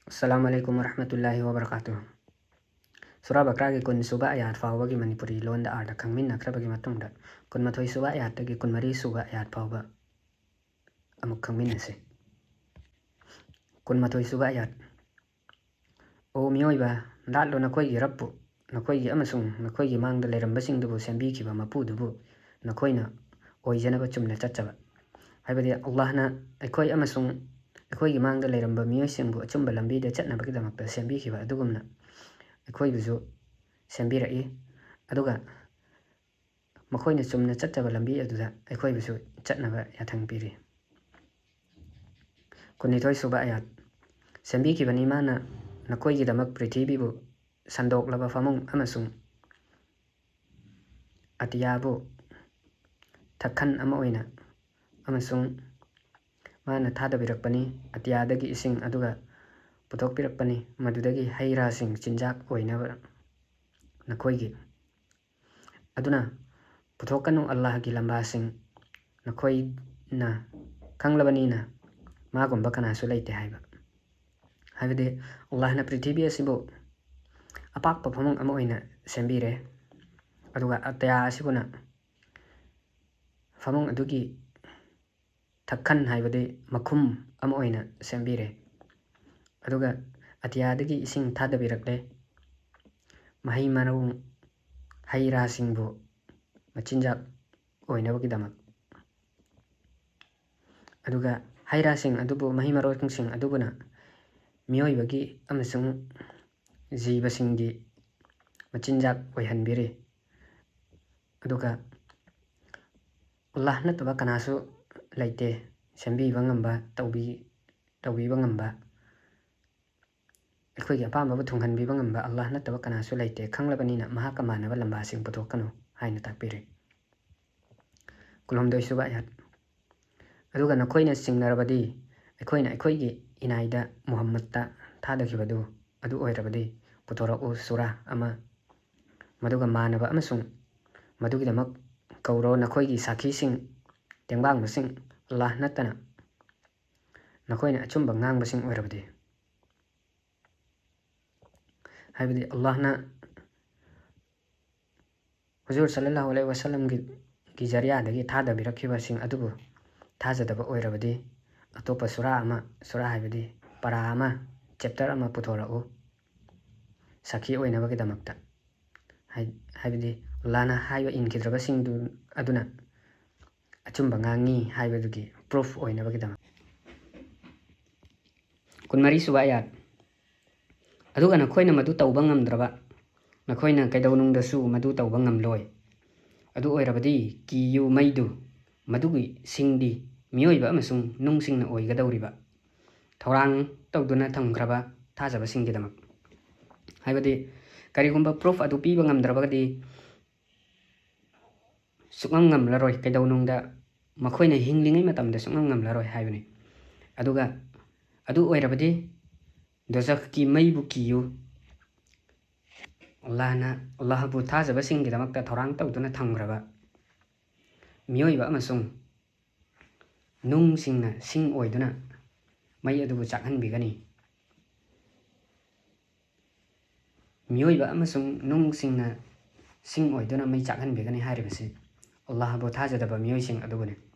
Assalamualaikum warahmatullahi wabarakatuh. Surah Bakara ki kun suba ayat fawba ki Manipuri londa arda khangmin nakraba ki matungda kun mathoi suba ayat ki kun mari suba ayat fawba amuk khangmin ase. Kun mathoi suba ayat. O miyoiba datlo nakoi gi rappu nakoi gi amasung nakoi gi mangda leramba singdubu sembi ki ba mapu dubu nakoi na oijanaba chumna chachaba. Haibadi Allah na aikoi amasung aikoi gi mangda leramba miyoi singbu achumba lambi da chatnaba ki damakta sembi ki ba adugumna aikoi bizu sembi rai aduga makoi na chumna chachaba lambi aduda aikoi bizu chatnaba yathang piri. Kunithoi suba ayat. Sembi ki bani mana nakoi gi damak prithibibu sandok laba famung amasung atiyabu thakhan ama oina amasung mana thada birakpani atiyadagi ising aduga puthok pirakpani madudagi haira sing chinjak oinaba nakoi gi aduna puthokanu Allah gi lamba sing nakoi na khanglabani na magumba kana su leite haiba. Haibadi Allah na prithibi asibu apak pafamung ama oina sembire aduga ataya asibuna famung adugi thakhan haibadi makhum ama oina sembire aduga atiyadagi ising thada birakle mahi marung haira singbu machinjak oinabagi damak aduga haira sing adubu mahi marung sing adubuna miyoi bagi amasung jiba singgi machinjak oihanbiri aduga Allah nataba kanasu laite sembi bangamba taubi bangamba aikoi gi apamba thunghan bi bangamba Allah nataba kanasu laite khanglabani na mahakamana ba lamba sing puthokanu haina takpiri. Kulhomdoi suba ayat. Aduga nakoi na singnarabadi aikoi gi inaida Muhammad ta thada khibadu adu oirabadi puthorau surah ama maduga manaba amasung madugi damak kauro nakoi gi sakhi sing tengbang basing Allah natana nakoi na achumba ngang basing oirabadi. Haibadi Allah na Huzur sallallahu alaihi wasallam gi jariya dagi thada birakhiba sing adubu thajadaba oirabadi atopa surah haibadi para ama chapter ama puthorau sakhi oinabagi damakta haibadi Allah na haiba inkidraba singdu aduna achumba ngangi haibadugi proof oinabagi damak. Kunmari suba ayat. Aduga nakoi na madu tauba ngamdraba nakoi na kaidaunungdasu madu tauba ngamloi adu oirabadi kiyu maidu madugi singdi miyoiba amasung nungsingna oigadawriba thorang tawduna thamgraba thajaba singgi damak. Haibadi karigumba proof adu piba ngamdrabagadi sukngam ngamlaroi kaidaunungda makoina hinglingai matamda sukngam ngamlaroi haibani. Aduga adu oirabadi dozak ki maibu kiyu Allah bu thajaba singgi damakta thorang tawduna thamgraba miyoiba amasung nung singna sing oiduna mai adubu chakhanbigani miyoiba amasung nung singna sing oiduna mai chakhanbigani haribasi Allah bu thajadaba miyoi sing adubune.